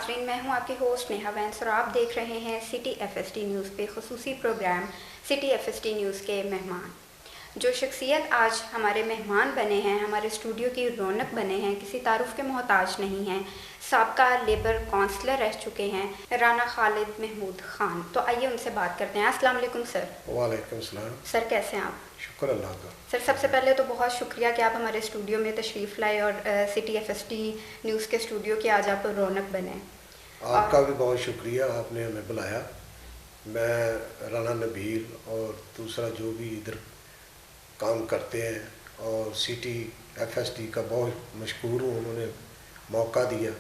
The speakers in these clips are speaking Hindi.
नाज़रीन, मैं हूं आपकी होस्ट नेहा वैंस और आप देख रहे हैं सिटी एफएसटी न्यूज़ पे खुसूसी प्रोग्राम सिटी एफएसटी न्यूज़ के मेहमान। जो शख्सियत आज हमारे मेहमान बने हैं, हमारे स्टूडियो की रौनक बने हैं, किसी तारुफ के मोहताज नहीं हैं। साबका लेबर काउंसलर रह चुके हैं राना खालिद महमूद ख़ान। तो आइए उनसे बात करते हैं। अस्सलाम वालेकुम सर। वालेकुम सलाम। सर कैसे हैं आप? शुक्र अल्लाह का। सर सबसे पहले तो बहुत शुक्रिया कि आप हमारे स्टूडियो में तशरीफ़ लाए और सिटी एफएसटी न्यूज़ के स्टूडियो की आज आप रौनक बने। आपका भी बहुत शुक्रिया, आपने हमें बुलाया। मैं राना नबील और दूसरा जो भी इधर काम करते हैं और सिटी एफएसटी का बहुत मशकूर हूँ, उन्होंने मौका दिया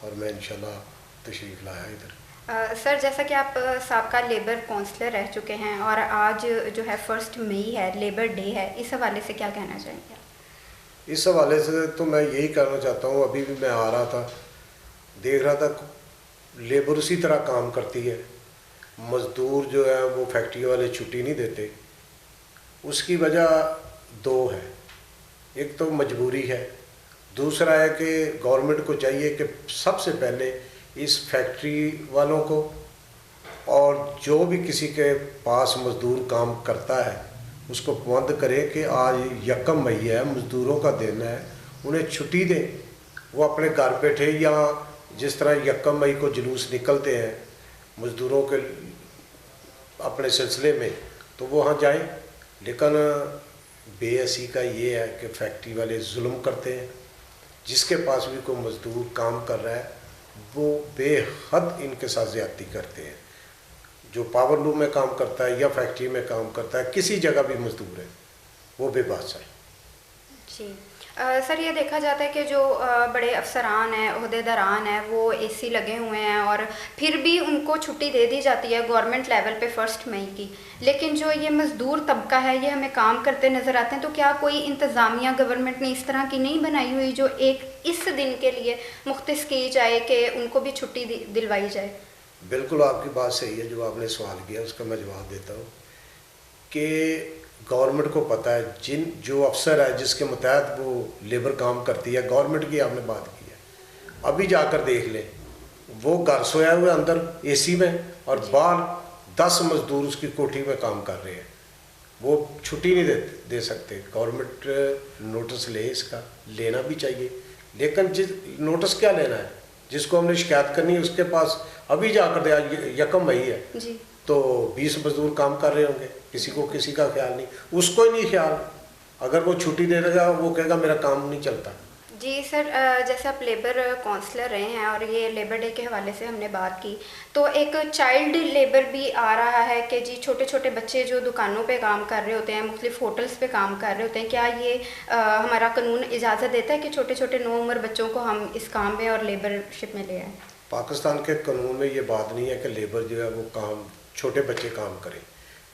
और मैं इंशाल्लाह तशरीफ़ लाया इधर। सर जैसा कि आप साबका लेबर काउंसलर रह चुके हैं और आज जो है 1 मई है, लेबर डे है, इस हवाले से क्या कहना चाहेंगे? इस हवाले से तो मैं यही कहना चाहता हूँ, अभी भी मैं आ रहा था, देख रहा था लेबर उसी तरह काम करती है। मज़दूर जो है वो फैक्ट्री वाले छुट्टी नहीं देते। उसकी वजह दो है, एक तो मजबूरी है, दूसरा है कि गवर्नमेंट को चाहिए कि सबसे पहले इस फैक्ट्री वालों को और जो भी किसी के पास मज़दूर काम करता है उसको बंद करें कि आज 1 मई है, मज़दूरों का दिन है, उन्हें छुट्टी दें। वो अपने घर बैठे या जिस तरह 1 मई को जुलूस निकलते हैं मज़दूरों के अपने सिलसिले में, तो वो वहाँ जाएं। लेकिन बेअसी का ये है कि फैक्ट्री वाले जुल्म करते हैं। जिसके पास भी कोई मज़दूर काम कर रहा है वो बेहद इनके साथ ज़्यादती करते हैं। जो पावर लूम में काम करता है या फैक्ट्री में काम करता है, किसी जगह भी मज़दूर है, वो बेबस है। जी सर, ये देखा जाता है कि जो बड़े अफसरान हैं, ओहदेदारान हैं, वो एसी लगे हुए हैं और फिर भी उनको छुट्टी दे दी जाती है गवर्नमेंट लेवल पे 1 मई की। लेकिन जो ये मज़दूर तबका है ये हमें काम करते नज़र आते हैं। तो क्या कोई इंतज़ामिया गवर्नमेंट ने इस तरह की नहीं बनाई हुई जो एक इस दिन के लिए मुख्तस की जाए कि उनको भी छुट्टी दिलवाई जाए? बिल्कुल आपकी बात सही है। जो आपने सवाल किया उसका मैं जवाब देता हूँ कि गवर्नमेंट को पता है जो अफसर है जिसके मुताबिक वो लेबर काम करती है, गवर्नमेंट की आपने बात की है, अभी जाकर देख लें, वो घर सोया हुआ अंदर एसी में और बाहर 10 मज़दूर उसकी कोठी में काम कर रहे हैं। वो छुट्टी नहीं दे सकते। गवर्नमेंट नोटिस ले, इसका लेना भी चाहिए। लेकिन नोटिस क्या लेना है, जिसको हमने शिकायत करनी है उसके पास अभी जाकर दे। 1 मई है जी, तो 20 मज़दूर काम कर रहे होंगे, किसी का ख्याल नहीं, उसको ही नहीं ख्याल। अगर वो छुट्टी दे देगा वो कहेगा मेरा काम नहीं चलता। जी सर, जैसे आप लेबर काउंसलर रहे हैं और ये लेबर डे के हवाले से हमने बात की, तो एक चाइल्ड लेबर भी आ रहा है कि जी छोटे छोटे बच्चे जो दुकानों पे काम कर रहे होते हैं, मुख्तलिफ होटल्स पे काम कर रहे होते हैं, क्या ये हमारा कानून इजाज़त देता है कि छोटे छोटे नौ उम्र बच्चों को हम इस काम में और लेबरशिप में ले आएँ? पाकिस्तान के कानून में ये बात नहीं है कि लेबर जो है वो काम छोटे बच्चे काम करें,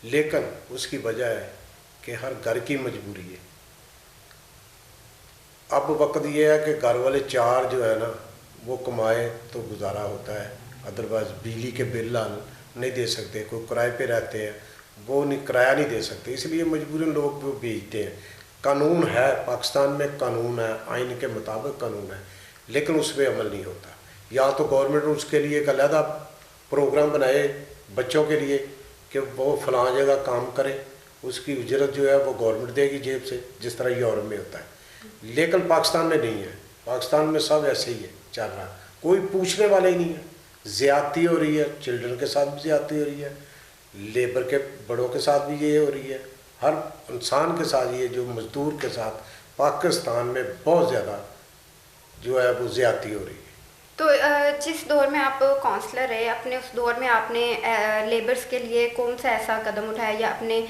लेकिन उसकी वजह है कि हर घर की मजबूरी है। अब वक्त ये है कि घर वाले 4 जो है ना वो कमाए तो गुजारा होता है, अदरवाइज़ बिजली के बिल नहीं दे सकते। कोई किराए पे रहते हैं, वो नहीं किराया नहीं दे सकते, इसलिए मजबूरन लोग वो बेचते हैं। कानून है, पाकिस्तान में कानून है, आइन के मुताबिक कानून है, लेकिन उस पर अमल नहीं होता। या तो गवर्नमेंट उसके लिए एक अलहदा प्रोग्राम बनाए बच्चों के लिए कि वो फलां जगह काम करे, उसकी उजरत जो है वो गवर्नमेंट देगी जेब से, जिस तरह यूरोप में होता है। लेकिन पाकिस्तान में नहीं है। पाकिस्तान में सब ऐसे ही है, चल रहा, कोई पूछने वाला ही नहीं है। ज़्यादती हो रही है, चिल्ड्रन के साथ भी ज़्यादती हो रही है, लेबर के बड़ों के साथ भी ये हो रही है, हर इंसान के साथ, ये जो मज़दूर के साथ पाकिस्तान में बहुत ज़्यादा जो है वो ज़्यादती हो रही है। तो जिस दौर में आप काउंसलर रहे, अपने उस दौर में आपने लेबर्स के लिए कौन सा ऐसा कदम उठाया या अपने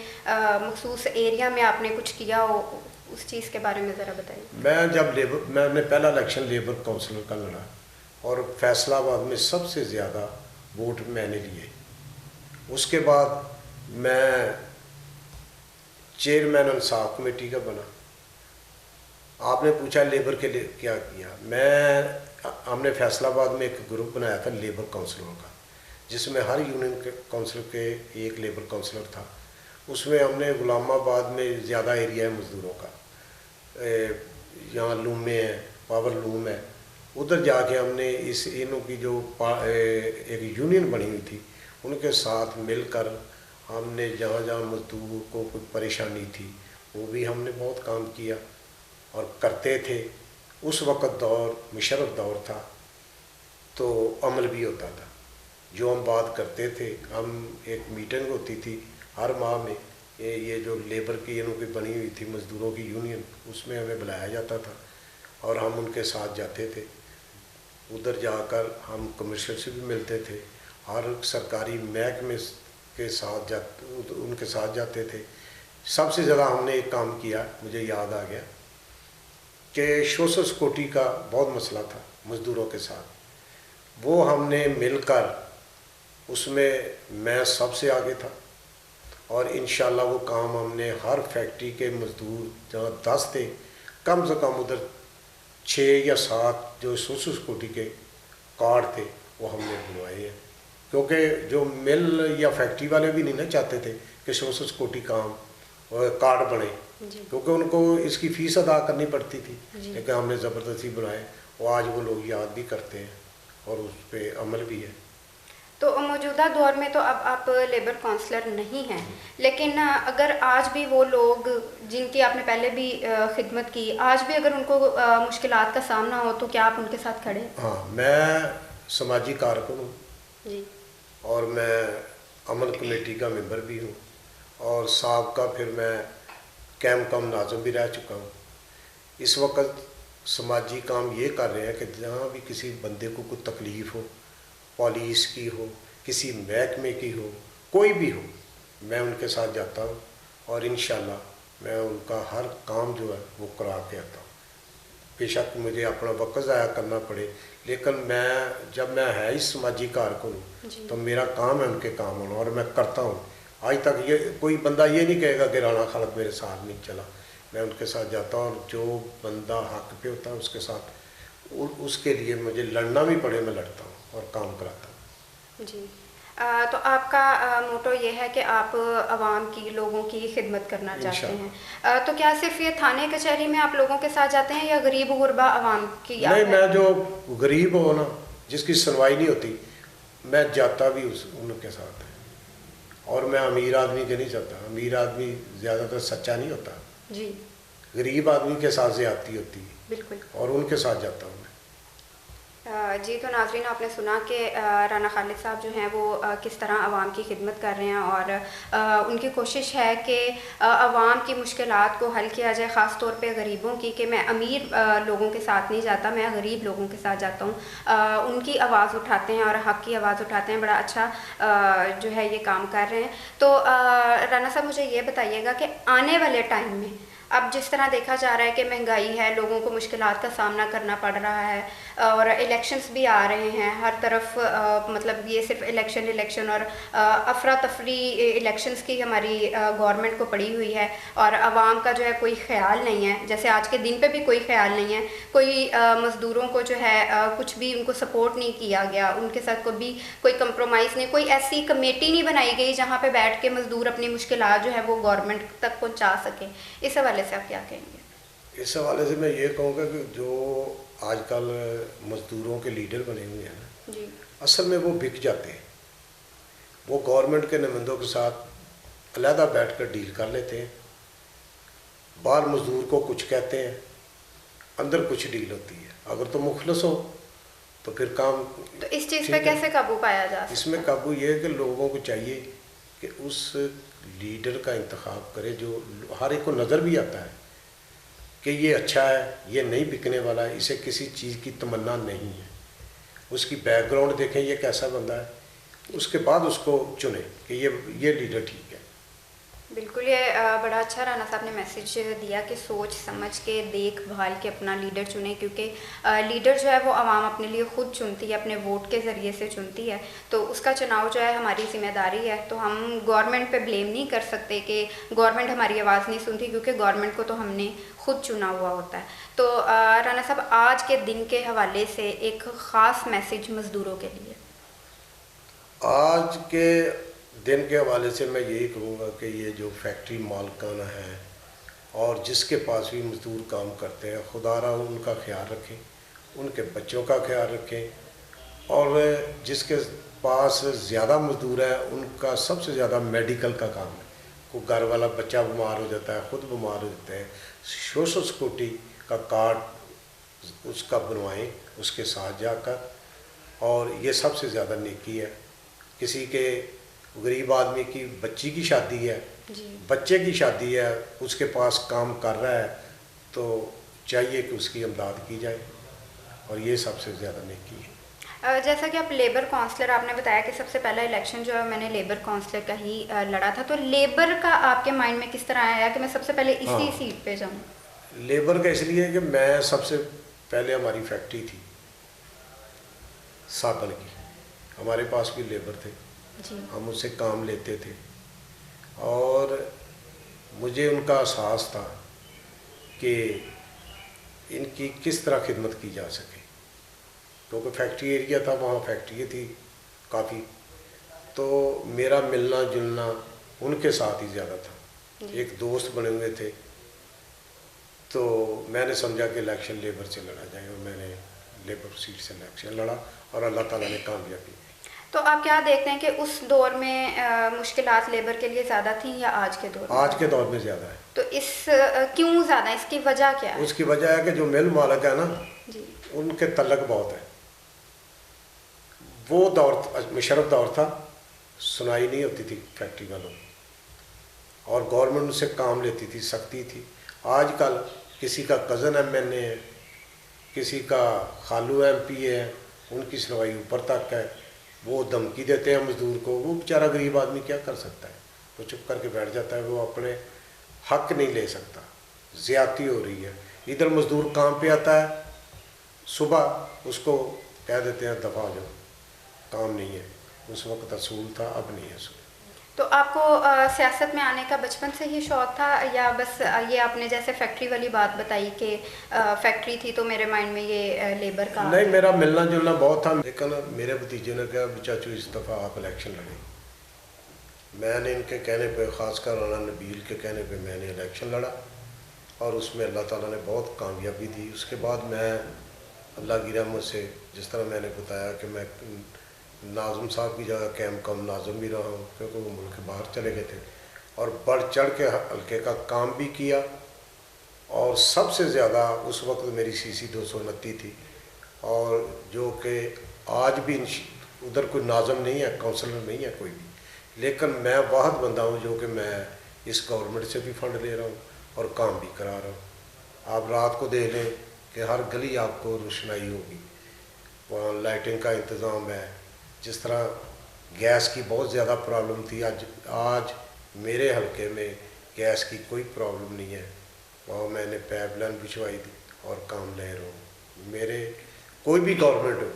मखसूस एरिया में आपने कुछ किया हो, उस चीज़ के बारे में ज़रा बताइए। मैंने पहला इलेक्शन लेबर काउंसलर का लड़ा और फैसलाबाद में सबसे ज़्यादा वोट मैंने लिए। उसके बाद मैं चेयरमैन इंसाफ कमेटी का बना। आपने पूछा लेबर के लिए क्या किया। हमने फैसलाबाद में एक ग्रुप बनाया था लेबर काउंसलरों का, जिसमें हर यूनियन के काउंसिल के एक लेबर काउंसलर था। उसमें हमने गुलामाबाद में ज़्यादा एरिया है मज़दूरों का, यहाँ लूम में है, पावर लूम है, उधर जाके हमने इस इनों की जो एक यूनियन बनी हुई थी उनके साथ मिलकर हमने जहाँ जहाँ मजदूर को कोई परेशानी थी वो भी हमने बहुत काम किया और करते थे। उस वक़्त दौर मुशर्रफ दौर था तो अमल भी होता था। जो हम बात करते थे, हम एक मीटिंग होती थी हर माह में, ये जो लेबर की इनों की बनी हुई थी मज़दूरों की यूनियन, उसमें हमें बुलाया जाता था और हम उनके साथ जाते थे। उधर जाकर हम कमर्शियल से भी मिलते थे, हर सरकारी महकमे के साथ उनके साथ जाते थे। सबसे ज़्यादा हमने एक काम किया, मुझे याद आ गया कि सोशल सिक्योरिटी का बहुत मसला था मज़दूरों के साथ। वो हमने मिलकर, उसमें मैं सबसे आगे था और इंशाल्लाह वो काम हमने हर फैक्ट्री के मज़दूर जहाँ 10 थे, कम से कम उधर 6 या 7 जो सोशल सिक्योरिटी के कार्ड थे वो हमने बनवाए हैं। क्योंकि जो मिल या फैक्ट्री वाले भी नहीं ना चाहते थे कि सोशल सिक्योरिटी काम कार्ड बने, क्योंकि उनको इसकी फ़ीस अदा करनी पड़ती थी। लेकिन हमने ज़बरदस्ती बनाए और आज वो लोग याद भी करते हैं और उस पर अमल भी है। तो मौजूदा दौर में तो अब आप लेबर काउंसलर नहीं हैं, लेकिन अगर आज भी वो लोग जिनकी आपने पहले भी खिदमत की, आज भी अगर उनको मुश्किलात का सामना हो तो क्या आप उनके साथ खड़े हैं? हाँ, मैं समाजी कारकुन हूँ जी। और मैं अमल कमेटी का मेंबर भी हूँ और साबका फिर मैं कैम कम नाज़िम भी रह चुका हूँ। इस वक्त समाजी काम ये कर रहे हैं कि जहाँ भी किसी बंदे को कोई तकलीफ़ हो, पुलिस की हो, किसी महकमे की हो, कोई भी हो, मैं उनके साथ जाता हूँ और इंशाल्लाह मैं उनका हर काम जो है वो करा के आता हूँ। बेशक मुझे अपना वक्त ज़ाया करना पड़े, लेकिन जब मैं है इस समाजी कारकुन हूँ तो मेरा काम है उनके काम होना और मैं करता हूँ। आज तक ये कोई बंदा ये नहीं कहेगा कि राना खालिद मेरे साथ नहीं चला। मैं उनके साथ जाता हूँ और जो बंदा हक पे होता है उसके साथ उसके लिए मुझे लड़ना भी पड़े मैं लड़ता हूँ और काम कराता हूँ। जी। तो आपका मोटो ये है कि आप आवाम की, लोगों की खिदमत करना चाहते हैं। तो क्या सिर्फ ये थाने कचहरी में आप लोगों के साथ जाते हैं या गरीब गुरबा आवाम की? नहीं, मैं जो गरीब हो ना, जिसकी सुनवाई नहीं होती, मैं जाता भी उनके साथ है। और मैं अमीर आदमी के नहीं जाता। अमीर आदमी ज़्यादातर सच्चा नहीं होता जी। गरीब आदमी के साथ ज़्यादती होती है, बिल्कुल। और उनके साथ जाता हूँ मैं। जी, तो नाज़रीन, आपने सुना कि राना खालिद साहब जो हैं वो किस तरह आवाम की खिदमत कर रहे हैं और उनकी कोशिश है कि आवाम की मुश्किलात को हल किया जाए, ख़ास तौर पे गरीबों की। कि मैं अमीर लोगों के साथ नहीं जाता, मैं गरीब लोगों के साथ जाता हूँ, उनकी आवाज़ उठाते हैं और हक़ की आवाज़ उठाते हैं। बड़ा अच्छा जो है ये काम कर रहे हैं। तो राना साहब, मुझे ये बताइएगा कि आने वाले टाइम में अब जिस तरह देखा जा रहा है कि महंगाई है, लोगों को मुश्किलात का सामना करना पड़ रहा है और इलेक्शंस भी आ रहे हैं हर तरफ, मतलब ये सिर्फ इलेक्शन और अफरा तफरी इलेक्शंस की हमारी गवर्नमेंट को पड़ी हुई है और आवाम का जो है कोई ख्याल नहीं है। जैसे आज के दिन पे भी कोई ख्याल नहीं है, कोई मज़दूरों को जो है कुछ भी उनको सपोर्ट नहीं किया गया, उनके साथ कभी कोई कंप्रोमाइज़ नहीं, कोई ऐसी कमेटी नहीं बनाई गई जहाँ पे बैठ के मज़दूर अपनी मुश्किलात जो है वो गवर्नमेंट तक पहुँचा सके। इस हवाले से आप क्या कहेंगे? इस हवाले से मैं ये कहूँगा कि जो आजकल मज़दूरों के लीडर बने हुए हैं ना जी। असल में वो बिक जाते हैं। वो गवर्नमेंट के नुमाइंदों के साथ अलहदा बैठ कर डील कर लेते हैं, बाहर मज़दूर को कुछ कहते हैं, अंदर कुछ डील होती है। अगर तो मुखलस हो तो फिर काम। तो इस चीज़ पे कैसे काबू पाया जा सकता है? इसमें काबू ये है कि लोगों को चाहिए कि उस लीडर का इंतखाब करे जो हर एक को नज़र भी आता है कि ये अच्छा है, ये नहीं बिकने वाला है, इसे किसी चीज़ की तमन्ना नहीं है। उसकी बैकग्राउंड देखें, ये कैसा बंदा है, उसके बाद उसको चुने कि ये लीडर ठीक है। बिल्कुल, ये बड़ा अच्छा राना साहब ने मैसेज दिया कि सोच समझ के देखभाल के अपना लीडर चुने, क्योंकि लीडर जो है वो आवाम अपने लिए ख़ुद चुनती है, अपने वोट के ज़रिए से चुनती है। तो उसका चुनाव जो है हमारी ज़िम्मेदारी है। तो हम गवर्नमेंट पे ब्लेम नहीं कर सकते कि गवर्नमेंट हमारी आवाज़ नहीं सुनती, क्योंकि गवर्नमेंट को तो हमने ख़ुद चुना हुआ होता है। तो राना साहब, आज के दिन के हवाले से एक ख़ास मैसेज मज़दूरों के लिए। आज के दिन के हवाले से मैं यही कहूँगा कि ये जो फैक्ट्री मालिकाना है और जिसके पास भी मज़दूर काम करते हैं, खुदारा उनका ख्याल रखें उनके बच्चों का ख्याल रखें। और जिसके पास ज़्यादा मजदूर है उनका सबसे ज़्यादा मेडिकल का काम है। कोई घर वाला बच्चा बीमार हो जाता है, ख़ुद बीमार हो जाते हैं, सोशल सिक्योरिटी का कार्ड उसका बनवाएं उसके साथ जाकर। और ये सबसे ज़्यादा नेकी है। किसी के गरीब आदमी की बच्ची की शादी है, बच्चे की शादी है, उसके पास काम कर रहा है, तो चाहिए कि उसकी इमदाद की जाए, और ये सबसे ज़्यादा नेकी है। जैसा कि आप लेबर काउंसलर, आपने बताया कि सबसे पहला इलेक्शन जो है मैंने लेबर काउंसलर का ही लड़ा था, तो लेबर का आपके माइंड में किस तरह आया कि मैं सबसे पहले इसी सीट पे जाऊँ? लेबर का इसलिए कि मैं सबसे पहले, हमारी फैक्ट्री थी साबन की, हमारे पास भी लेबर थे जी। हम उससे काम लेते थे, और मुझे उनका एहसास था कि इनकी किस तरह खिदमत की जा सके, क्योंकि फैक्ट्री एरिया था, वहाँ फैक्ट्री थी काफ़ी, तो मेरा मिलना जुलना उनके साथ ही ज़्यादा था। एक दोस्त बने हुए थे, तो मैंने समझा कि इलेक्शन लेबर से लड़ा जाए, और मैंने लेबर सीट से इलेक्शन लड़ा और अल्लाह ताला ने कामयाबी दी। तो आप क्या देखते हैं कि उस दौर में मुश्किलात लेबर के लिए ज़्यादा थी या आज के दौर में? आज के दौर में ज़्यादा है। तो इस क्यों ज़्यादा, इसकी वजह क्या है? उसकी वजह है कि जो मिल मालिक है ना जी, उनके तलक बहुत है। वो दौर मुशर्रफ दौर था, सुनाई नहीं होती थी फैक्ट्री वालों, और गवर्नमेंट उनसे काम लेती थी, सख्ती थी। आजकल किसी का कज़न एमएनए है, किसी का खालू एमपी है, उनकी सुनवाई ऊपर तक है, वो धमकी देते हैं मज़दूर को, वो बेचारा गरीब आदमी क्या कर सकता है, वो चुप करके बैठ जाता है, वो अपने हक नहीं ले सकता, ज़्यादती हो रही है। इधर मज़दूर काम पे आता है, सुबह उसको कह देते हैं दफ़ा हो जाओ, काम नहीं है। उस वक्त असूल था, अब नहीं है असूल। तो आपको सियासत में आने का बचपन से ही शौक़ था, या बस ये आपने जैसे फैक्ट्री वाली बात बताई कि फैक्ट्री थी तो मेरे माइंड में ये लेबर का? नहीं, मेरा मिलना जुलना बहुत था, लेकिन मेरे भतीजे ने कहा चाचू इस दफ़ा आप इलेक्शन लड़ें। मैंने इनके कहने पे, ख़ासकर राना नबील के कहने पे मैंने इलेक्शन लड़ा, और उसमें अल्लाह ताला ने बहुत कामयाबी दी। उसके बाद मैं अल्लाह की रहमत से, जिस तरह मैंने बताया कि मैं नाज़म साहब की जगह कैम कम नाज़म भी रहा हूँ, क्योंकि वो मुल्क के बाहर चले गए थे, और बढ़ चढ़ के हल्के का काम भी किया। और सबसे ज़्यादा उस वक्त मेरी सीसी 229 थी, और जो कि आज भी उधर कोई नाज़म नहीं है, काउंसलर नहीं है कोई भी, लेकिन मैं वाहद बंदा हूँ जो कि मैं इस गवर्नमेंट से भी फ़ंड ले रहा हूँ और काम भी करा रहा हूँ। आप रात को देख लें कि हर गली आपको रोशनाई होगी, वहाँ लाइटिंग का इंतज़ाम है। जिस तरह गैस की बहुत ज़्यादा प्रॉब्लम थी, आज मेरे हलके में गैस की कोई प्रॉब्लम नहीं है, वहाँ मैंने पाइपलाइन बिछवाई थी और काम ले रहा हूँ। मेरे कोई भी गवर्नमेंट हो,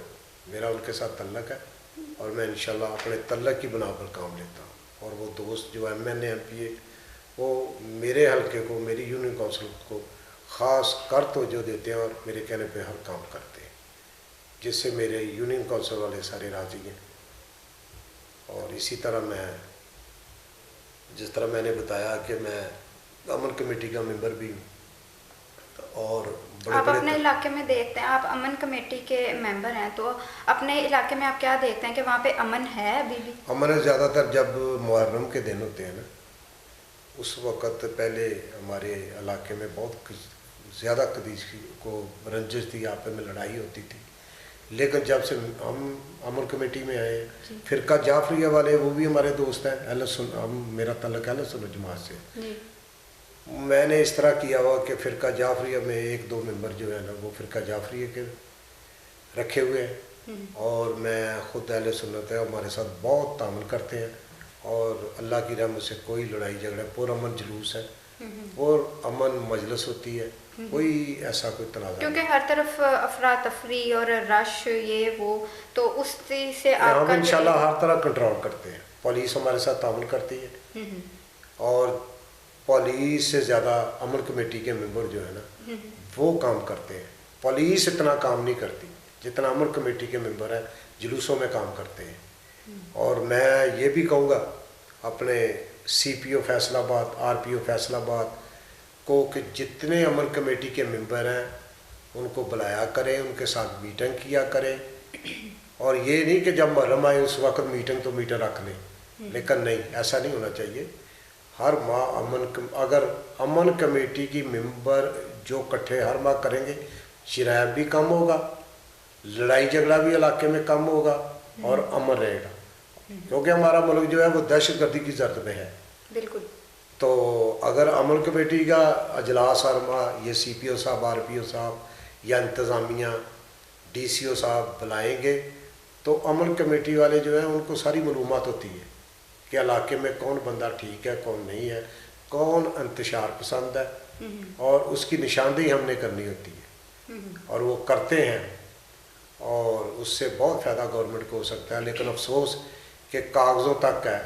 मेरा उनके साथ तल्लक है, और मैं इंशाल्लाह अपने तल्लक की बना पर काम लेता हूँ। और वो दोस्त जो एमएनए एमपी है, वो मेरे हलके को, मेरी यूनियन काउंसिल को ख़ास कर तवज्जो देते हैं, और मेरे कहने पे हर काम करते हैं, जिससे मेरे यूनियन काउंसिल वाले सारे राज़ी हैं। और इसी तरह मैं, जिस तरह मैंने बताया कि मैं अमन कमेटी का मेंबर भी हूँ, और आप अपने इलाके में देखते हैं, आप अमन कमेटी के मेंबर हैं, तो अपने इलाके में आप क्या देखते हैं कि वहाँ पे अमन है अभी भी? अमन है ज़्यादातर जब मुहर्रम के दिन होते हैं ना, उस वक़्त पहले हमारे इलाके में बहुत ज़्यादा कदीस को रंजिश थी, आपस में लड़ाई होती थी। लेकिन जब से हम अमन कमेटी में आए, फ़िरका जाफरिया वाले वो भी हमारे दोस्त हैं, अहले सुन्नत, मेरा तल्लुक़ अहले सुन्नत जमात से। मैंने इस तरह किया हुआ कि फ़िरका जाफरिया में एक दो मेंबर जो है ना, वो फ़िरका जाफरिया के रखे हुए हैं, और मैं ख़ुद अहले सुन्नत है, हमारे साथ बहुत तामन करते हैं, और अल्लाह की रहमत से कोई लड़ाई झगड़ा, पुरअमन जुलूस है, और अमन मजलिस होती है, कोई ऐसा कोई तनाज़ा, क्योंकि हर तरफ अफरा तफरी और रश ये वो, तो उस चीज़ से आपका हम इंशाल्लाह हर तरह कंट्रोल करते हैं। पुलिस हमारे साथ तामन करती है, और पुलिस से ज़्यादा अमन कमेटी के मेंबर जो है ना, वो काम करते हैं। पुलिस इतना काम नहीं करती जितना अमन कमेटी के मेंबर हैं, जुलूसों में काम करते हैं। और मैं ये भी कहूँगा अपने सीपीओ फैसलाबाद, आरपीओ फैसलाबाद को कि जितने अमन कमेटी के मेंबर हैं उनको बुलाया करें, उनके साथ मीटिंग किया करें। और ये नहीं कि जब मुहर्रम आए उस वक्त मीटिंग तो मीटिंग रख लें, लेकिन नहीं, ऐसा नहीं होना चाहिए। हर माह अगर अमन कमेटी की मेंबर जो इकट्ठे हर माह करेंगे, शराब भी कम होगा, लड़ाई झगड़ा भी इलाके में कम होगा और अमन रहेगा। क्योंकि हमारा मुल्क जो है वो दहशतगर्दी की जर्द में है। बिल्कुल। तो अगर अमन कमेटी का अजलास हर माह ये CPO साहब, RPO साहब या इंतज़ामिया DCO साहब बुलाएंगे तो अमन कमेटी वाले जो हैं उनको सारी मालूमात होती है कि इलाके में कौन बंदा ठीक है, कौन नहीं है, कौन इंतशार पसंद है, और उसकी निशानदेही हमने करनी होती है और वो करते हैं और उससे बहुत फ़ायदा गवर्नमेंट को हो सकता है। लेकिन अफसोस कि कागज़ों तक है,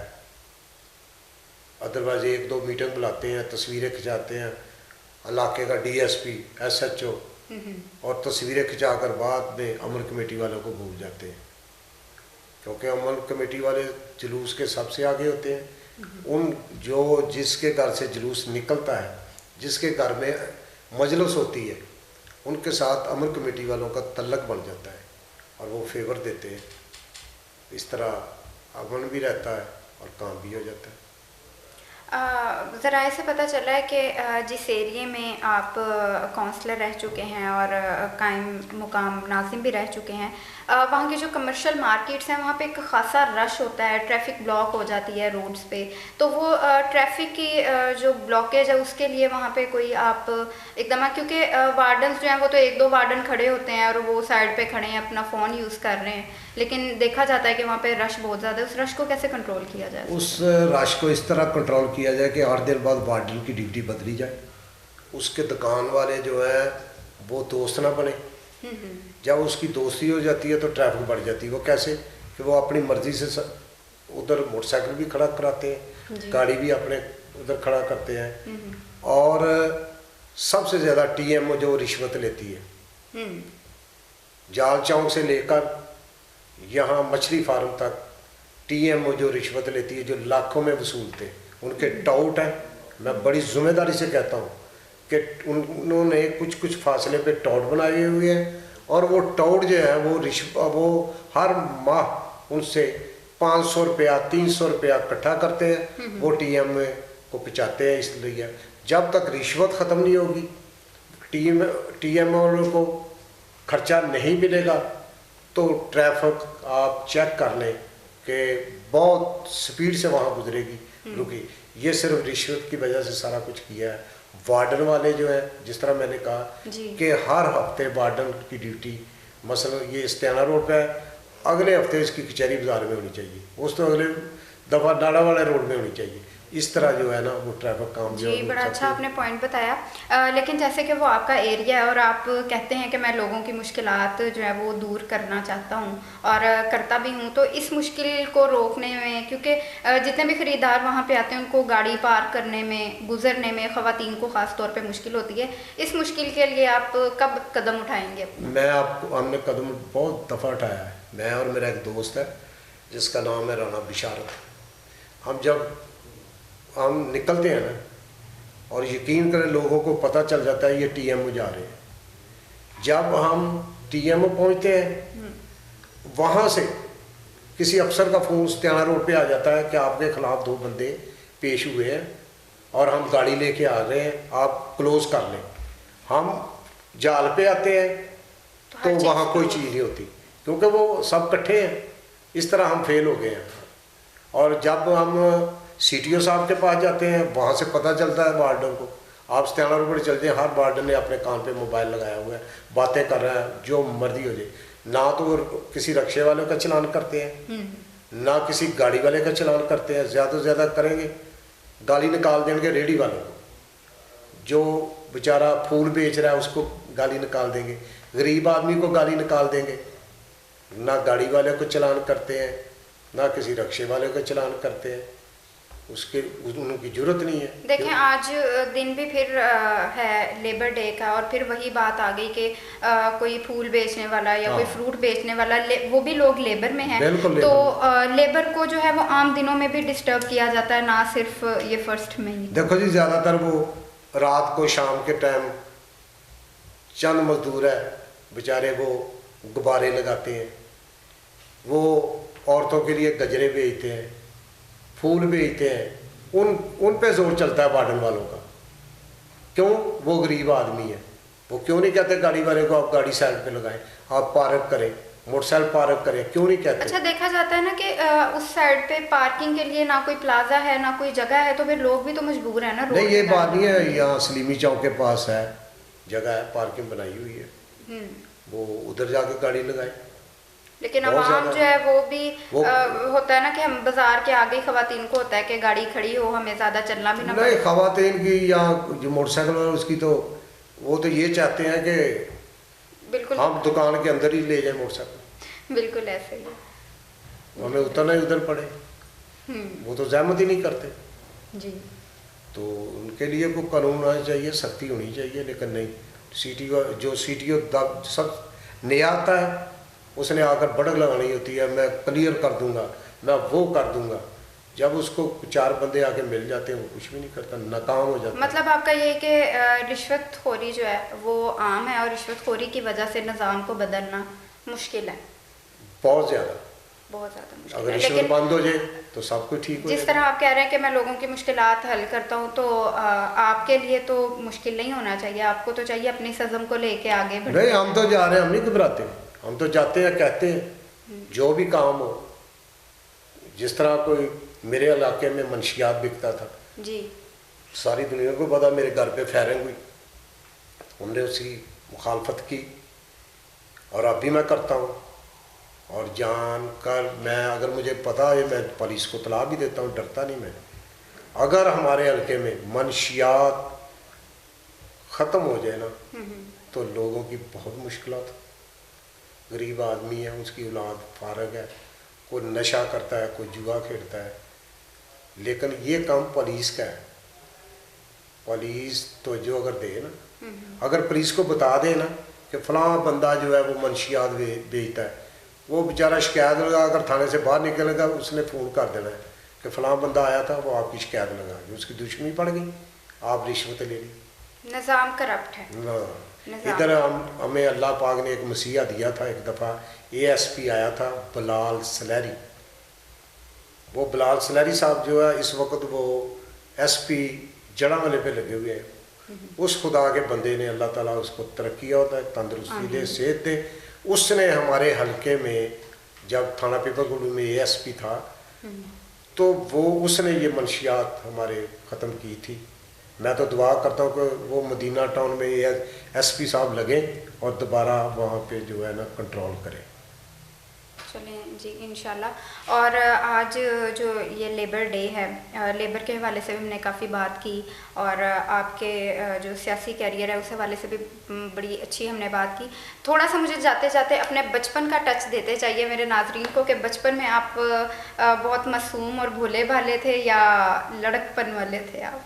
अदरवाइज़ 1-2 मीटिंग बुलाते हैं, तस्वीरें खिंचाते हैं, इलाके का DSP SHO और तस्वीरें खिंचाकर बाद में अमन कमेटी वालों को भूल जाते हैं। क्योंकि अमन कमेटी वाले जुलूस के सबसे आगे होते हैं। उन जिसके घर से जुलूस निकलता है, जिसके घर में मजलिस होती है, उनके साथ अमन कमेटी वालों का तल्लक बन जाता है और वो फेवर देते हैं। इस तरह अमन भी रहता है और काम भी हो जाता है। ज़राए से पता चला है कि जिस एरिए में आप काउंसलर रह चुके हैं और कायम मुकाम नाज़िम भी रह चुके हैं, वहाँ की जो कमर्शियल मार्केट्स हैं वहाँ पे एक ख़ासा रश होता है, ट्रैफिक ब्लॉक हो जाती है रोड्स पे। तो वो ट्रैफिक की जो ब्लॉकेज है उसके लिए वहाँ पे कोई आप एकदम, क्योंकि वार्डन्स जो हैं वो तो 1-2 वार्डन खड़े होते हैं और वो साइड पे खड़े हैं, अपना फ़ोन यूज़ कर रहे हैं, लेकिन देखा जाता है कि वहाँ पे रश बहुत ज़्यादा है। उस रश को कैसे कंट्रोल किया जाए? उस रश को इस तरह कंट्रोल किया जाए कि 8 दिन बाद वार्डन की ड्यूटी बदली जाए। उसके दुकान वाले जो है वो दोस्त ना बने। जब उसकी दोस्ती हो जाती है तो ट्रैफिक बढ़ जाती है। वो कैसे कि वो अपनी मर्ज़ी से उधर मोटरसाइकिल भी खड़ा कराते हैं, गाड़ी भी अपने उधर खड़ा करते हैं, और सबसे ज़्यादा TMO जो रिश्वत लेती है, जाल चौक से लेकर यहाँ मछली फार्म तक TMO जो रिश्वत लेती है, जो लाखों में वसूलते हैं, उनके टाउट हैं। मैं बड़ी जिम्मेदारी से कहता हूँ कि उन्होंने कुछ फासले पे टाउट बनाए हुए हैं और वो टाउट जो है वो हर माह उनसे 500 रुपया 300 रुपया इकट्ठा करते हैं, वो TMO को पहुँचाते हैं। इसलिए जब तक रिश्वत ख़त्म नहीं होगी, TMO को खर्चा नहीं मिलेगा, तो ट्रैफिक आप चेक कर लें कि बहुत स्पीड से वहाँ गुजरेगी, रुकी। ये सिर्फ रिश्वत की वजह से सारा कुछ किया है। वार्डन वाले जो है, जिस तरह मैंने कहा कि हर हफ्ते वार्डन की ड्यूटी, मसलन ये इस्तेना रोड पे है, अगले हफ्ते इसकी कचहरी बाज़ार में होनी चाहिए, उस तो अगले दफ़ा नाला वाले रोड में होनी चाहिए। इस तरह जो है ना वो ट्रैफिक काम जो जी, बड़ा अच्छा आपने पॉइंट बताया। लेकिन जैसे कि वो आपका एरिया है और आप कहते हैं कि मैं लोगों की मुश्किलात जो है वो दूर करना चाहता हूँ और करता भी हूँ, तो इस मुश्किल को रोकने में, क्योंकि जितने भी ख़रीदार वहाँ पे आते हैं उनको गाड़ी पार करने में, गुजरने में ख़वातीन को ख़ास तौर पे मुश्किल होती है। इस मुश्किल के लिए आप कब कदम उठाएँगे? हमने कदम बहुत दफ़ा उठाया है। मैं और मेरा एक दोस्त है जिसका नाम है राना बिशारत। हम निकलते हैं ना, और यकीन करें लोगों को पता चल जाता है ये TMO जा रहे हैं। जब हम TMO पहुंचते हैं, वहाँ से किसी अफसर का फ़ोन सत्याना रोड पे आ जाता है कि आपके ख़िलाफ़ 2 बंदे पेश हुए हैं और हम गाड़ी लेके आ रहे हैं, आप क्लोज़ कर लें। हम जाल पे आते हैं तो वहाँ कोई चीज़ नहीं होती, क्योंकि वो सब इकट्ठे हैं। इस तरह हम फेल हो गए हैं। और जब हम CTO साहब के पास जाते हैं, वहाँ से पता चलता है वार्डन को, आप सत्याना रोड पर चलते हैं, हर वार्डन ने अपने कान पे मोबाइल लगाया हुआ है, बातें कर रहा है, जो मर्जी हो जाए। ना तो वो किसी रक्शे वाले का चलान करते हैं, ना किसी गाड़ी वाले का चलान करते हैं। ज़्यादा से ज़्यादा करेंगे गाली निकाल देंगे रेडी वालों को, जो बेचारा फूल बेच रहा है उसको गाली निकाल देंगे, गरीब आदमी को गाली निकाल देंगे। ना गाड़ी वाले को चलान करते हैं, ना किसी रक्शे वाले को चलान करते हैं, उनकी जरूरत नहीं है। देखें, आज दिन भी फिर है लेबर डे का, और फिर वही बात आ गई कि कोई फूल बेचने वाला या कोई फ्रूट बेचने वाला, वो भी लोग लेबर में हैं, तो लेबर को जो है वो आम दिनों में भी डिस्टर्ब किया जाता है, ना सिर्फ ये फर्स्ट में ही। देखो जी, ज़्यादातर वो रात को शाम के टाइम चंद मजदूर है बेचारे, वो गुब्बारे लगाते हैं, वो औरतों के लिए गजरे बेचते हैं, फूल बेचते हैं, उन पे जोर चलता है वार्डन वालों का। क्यों? वो गरीब आदमी है। वो क्यों नहीं कहते गाड़ी वाले को आप गाड़ी साइड पे लगाएं, आप पार्क करें, मोटरसाइकिल पार्क करें? क्यों नहीं कहते? अच्छा, देखा जाता है ना कि उस साइड पे पार्किंग के लिए ना कोई प्लाजा है ना कोई जगह है, तो फिर लोग भी तो मजबूर है ना रोड नहीं, ये पे बात गाड़ी। नहीं है। यहाँ सलीमी चौक के पास है जगह है, पार्किंग बनाई हुई है, वो उधर जाके गाड़ी लगाए। लेकिन बहुत आवाम ज़्यादा जो है वो भी वो होता है ना कि हम बाजार के आगे खवातीन को होता है कि गाड़ी खड़ी हो, हमें ज़्यादा चलना भी ना नहीं, पड़े। खवातीन की या जो मोटरसाइकिल वाला उसकी तो वो तो ये चाहते हैं कि बिल्कुल हम दुकान के अंदर ही ले जाए मोटरसाइकिल, बिल्कुल ऐसे ही है। हमें उतरना ही उधर पड़े। वो तो जहमत ही नहीं करते। जी। तो उनके लिए कोई कानून आना चाहिए, सख्ती होनी चाहिए। लेकिन नहीं, सीटीओ सब नया आता है, उसने आकर बढ़क लगानी होती है, मैं क्लियर कर दूंगा, मैं वो कर दूंगा। जब उसको 4 बंदे आके मिल जाते हैं, वो कुछ भी नहीं करता, नाकाम हो जाता है। मतलब आपका ये कि रिश्वतखोरी जो है वो आम है और रिश्वतखोरी की वजह से निज़ाम को बदलना मुश्किल है, बहुत ज़्यादा। बहुत ज़्यादा मुश्किल अगर है। रिश्वत लेकिन बंद हो जाए तो सब कुछ ठीक हो जिस जाएगा। तरह आप कह रहे हैं कि मैं लोगों की मुश्किलात हल करता हूँ, तो आपके लिए तो मुश्किल नहीं होना चाहिए, आपको तो चाहिए अपनी सज़म को लेके आगे बढ़ना। नहीं, हम तो जा रहे हैं, हम नहीं घबराते, हम तो जाते हैं, कहते हैं जो भी काम हो। जिस तरह कोई मेरे इलाके में मंशियात बिकता था, जी। सारी दुनिया को पता, मेरे घर पे फायरिंग हुई, हमने उसकी मुखालफत की और अब भी मैं करता हूँ। और जान कर मैं, अगर मुझे पता है, मैं पुलिस को इत्तला भी देता हूँ, डरता नहीं मैं। अगर हमारे हल्के में मंशियात ख़त्म हो जाए ना, तो लोगों की बहुत मुश्किलात। गरीब आदमी है, उसकी औलाद फारग है, कोई नशा करता है, कोई जुआ खेलता है, लेकिन ये काम पुलिस का है। पुलिस तो जो अगर दे ना, अगर पुलिस को बता दे ना कि फ़लाँ बंदा जो है वो मंशियात बेचता है, वो बेचारा शिकायत लगा कर थाने से बाहर निकलेगा, उसने फ़ोन कर देना है कि फ़लाँ बंदा आया था, वो आपकी शिकायत लगा गया, उसकी दुश्मनी पड़ गई, आप रिश्वत ले ली। निज़ाम करप्ट है। ना, निज़ाम। इधर हमें अल्लाह पाक ने एक मसीहा दिया था। एक दफ़ा ASP आया था, बिलाल सलहरी। वो बिलाल सलहरी साहब जो है इस वक्त वो SP जड़ा वाले पे लगे हुए हैं। उस खुदा के बंदे ने, अल्लाह ताला उसको तरक्की होता है, तंदुरुस्ती दे, सेहत दे। उसने हमारे हलके में, जब थाना पीपलगुडू में ASP था, तो वो उसने ये मंशियात हमारे ख़त्म की थी। मैं तो दुआ करता हूँ कि वो मदीना टाउन में SP साहब लगे और दोबारा वहाँ पे जो है ना कंट्रोल करें। चलें जी, इंशाल्लाह। और आज जो ये लेबर डे है, लेबर के हवाले से भी हमने काफ़ी बात की, और आपके जो सियासी कैरियर है उस हवाले से भी बड़ी अच्छी हमने बात की। थोड़ा सा मुझे जाते जाते अपने बचपन का टच देते चाहिए मेरे नाजरीन को कि बचपन में आप बहुत मासूम और भोले भाले थे या लड़कपन वाले थे आप?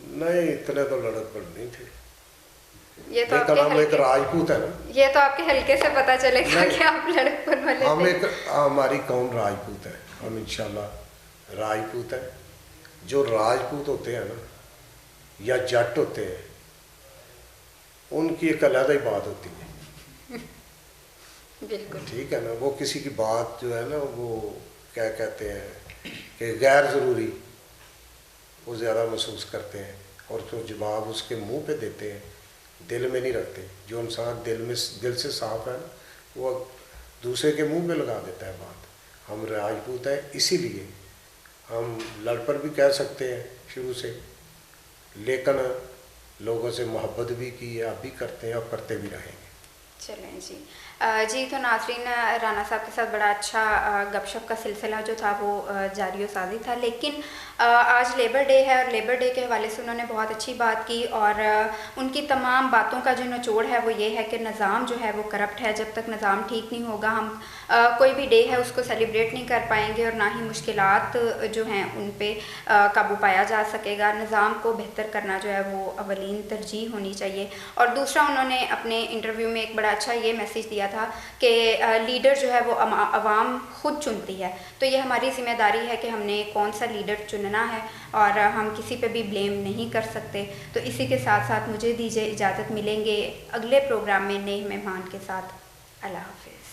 नहीं, इतने तो लड़कपन नहीं थे। ये तो लेकिन हम एक हल्के, राजपूत है ना, ये तो आपके हल्के से पता चलेगा कि आप लड़कपन वाले हम थे। एक, हमारी कौम राजपूत है, हम इंशाल्लाह राजपूत है। जो राजपूत होते हैं ना या जट होते हैं, उनकी एक अलग ही बात होती है। बिल्कुल ठीक है ना, वो किसी की बात जो है ना, वो क्या कहते हैं कि गैर ज़रूरी, वो ज़्यादा महसूस करते हैं और तो जवाब उसके मुंह पे देते हैं, दिल में नहीं रखते। जो इंसान दिल से साफ है ना, वो दूसरे के मुंह पे लगा देता है बात। हम राजपूत हैं, इसीलिए हम लड़पड़ भी कह सकते हैं शुरू से, लेकिन लोगों से मोहब्बत भी की है, अब भी करते हैं और करते भी रहेंगे। चलें जी। जी, तो नाज़रीन, राना साहब के साथ बड़ा अच्छा गपशप का सिलसिला जो था वो जारी व साज़ी था, लेकिन आज लेबर डे है और लेबर डे के हवाले से उन्होंने बहुत अच्छी बात की, और उनकी तमाम बातों का जो निचोड़ है वो ये है कि निज़ाम जो है वो करप्ट है। जब तक निज़ाम ठीक नहीं होगा, हम कोई भी डे है उसको सेलिब्रेट नहीं कर पाएंगे और ना ही मुश्किलात जो हैं उन पे काबू पाया जा सकेगा। निज़ाम को बेहतर करना जो है वो अवलीन तरजीह होनी चाहिए। और दूसरा, उन्होंने अपने इंटरव्यू में एक बड़ा अच्छा ये मैसेज दिया था था कि लीडर जो है वो आवाम खुद चुनती है, तो ये हमारी ज़िम्मेदारी है कि हमने कौन सा लीडर चुनना है और हम किसी पे भी ब्लेम नहीं कर सकते। तो इसी के साथ साथ मुझे दीजिए इजाज़त, मिलेंगे अगले प्रोग्राम में नए मेहमान के साथ। अल्लाह हाफ़िज़।